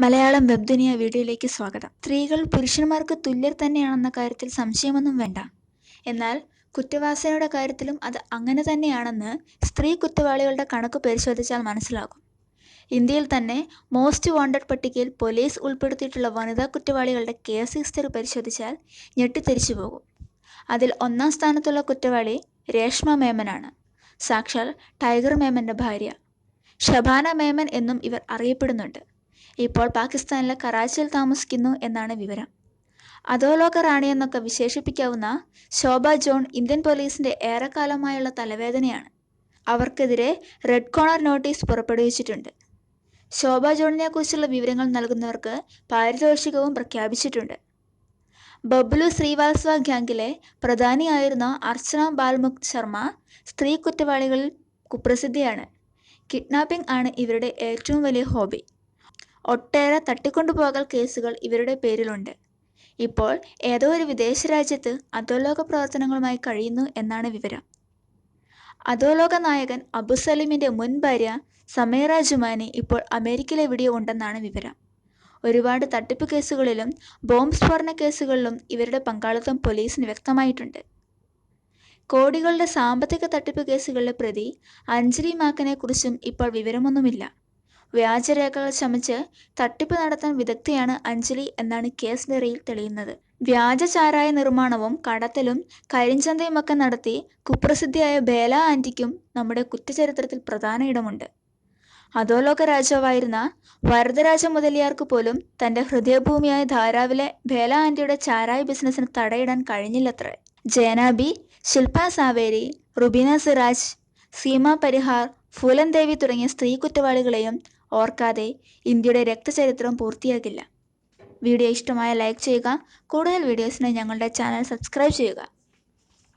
Malayalam web ദുനിയ വീഡിയോയിലേക്ക് സ്വാഗതം. സ്ത്രീകൾ പുരുഷന്മാർക്ക് തുല്യർ തന്നെയാണെന്ന കാര്യത്തിൽ സംശയമൊന്നും വേണ്ട. എന്നാൽ കുറ്റവാസനയുടെ കാര്യത്തിലും അത് അങ്ങനെ തന്നെയാണെന്ന് സ്ത്രീ കുറ്റവാളികളുടെ കണക്ക് പരിശോധിച്ചാൽ മനസ്സിലാകും. ഇന്ത്യയിൽ തന്നെ മോസ്റ്റ് വാണ്ടഡ് പട്ടികയിൽ പോലീസ് ഉൾപ്പെടുത്തിയിട്ടുള്ള വനിതാ കുറ്റവാളികളുടെ കേസ് ഹിസ്റ്ററി പരിശോധിച്ചാൽ ഞെട്ടിത്തെരിച്ചു പോകും. അതിൽ ഒന്നാം സ്ഥാനത്തുള്ള കുറ്റവാളി രേഷ്മ മേമനാണ്. സാക്ഷാൽ ടൈഗർ മേമൻ്റെ ഭാര്യ. ഷബാന മേമൻ എന്നും ഇവർ അറിയപ്പെടുന്നുണ്ട്. ഇപ്പോൾ പാകിസ്ഥാനിലെ കറാച്ചിയിൽ താമസിക്കുന്നു എന്നാണ് വിവരം. അധോലോക റാണിയെന്നൊക്കെ വിശേഷിപ്പിക്കാവുന്ന ശോഭ ജോൺ ഇന്ത്യൻ പോലീസിന്റെ ഏറെക്കാലമായുള്ള തലവേദനയാണ്. അവർക്കെതിരെ റെഡ് കോർണർ നോട്ടീസ് പുറപ്പെടുവിച്ചിട്ടുണ്ട്. ശോഭ ജോണിനെക്കുറിച്ചുള്ള വിവരങ്ങൾ നൽകുന്നവർക്ക് പാരിതോഷികവും പ്രഖ്യാപിച്ചിട്ടുണ്ട്. ബബ്ലു ശ്രീവാത്സവ ഗ്യാങ്ങിലെ പ്രധാനിയായിരുന്ന അർച്ചന ബാൽമുഖ് ശർമ്മ സ്ത്രീ കുറ്റവാളികളിൽ കുപ്രസിദ്ധിയാണ്. കിഡ്നാപ്പിംഗ് ആണ് ഇവരുടെ ഏറ്റവും വലിയ ഹോബി. ഒട്ടേറെ തട്ടിക്കൊണ്ടുപോകൽ കേസുകൾ ഇവരുടെ പേരിലുണ്ട്. ഇപ്പോൾ ഏതോ ഒരു വിദേശ രാജ്യത്ത് അധോലോക പ്രവർത്തനങ്ങളുമായി കഴിയുന്നു എന്നാണ് വിവരം. അധോലോക നായകൻ അബു സലീമിന്റെ മുൻ ഭാര്യ സമീറ ജുമാനി ഇപ്പോൾ അമേരിക്കയിലെവിടെയോ ഉണ്ടെന്നാണ് വിവരം. ഒരുപാട് തട്ടിപ്പ് കേസുകളിലും ബോംബ് സ്ഫോടന കേസുകളിലും ഇവരുടെ പങ്കാളിത്തം പോലീസിന് വ്യക്തമായിട്ടുണ്ട്. കോടികളുടെ സാമ്പത്തിക തട്ടിപ്പ് കേസുകളിലെ പ്രതി അഞ്ജലി മാക്കനെ കുറിച്ചും ഇപ്പോൾ വിവരമൊന്നുമില്ല. വ്യാജരേഖകൾ ചമച്ച് തട്ടിപ്പ് നടത്താൻ വിദഗ്ധയാണ് അഞ്ജലി എന്നാണ് കേസ് ഡയറിയിൽ തെളിയുന്നത്. വ്യാജ ചാരായ നിർമ്മാണവും കടത്തലും കരിഞ്ചന്തയുമൊക്കെ നടത്തി കുപ്രസിദ്ധിയായ ബേല ആന്റിക്കും നമ്മുടെ കുറ്റചരിത്രത്തിൽ പ്രധാന ഇടമുണ്ട്. അധോലോക രാജാവായിരുന്ന വരദരാജ മുതലിയാർക്ക് പോലും തന്റെ ഹൃദയഭൂമിയായ ധാരാവിലെ ബേല ആന്റിയുടെ ചാരായ ബിസിനസ്സിന് തടയിടാൻ കഴിഞ്ഞില്ലത്രേ. ജേനാബി, ശില്പ സാവേരി, റുബീന സിറാജ്, സീമ പരിഹാർ, ഫൂലൻ ദേവി തുടങ്ങിയ സ്ത്രീ കുറ്റവാളികളെയും ഓർക്കാതെ ഇന്ത്യയുടെ രക്തചരിത്രം പൂർത്തിയാകില്ല. വീഡിയോ ഇഷ്ടമായ ലൈക്ക് ചെയ്യുക. കൂടുതൽ വീഡിയോസിനായി ഞങ്ങളുടെ ചാനൽ സബ്സ്ക്രൈബ് ചെയ്യുക.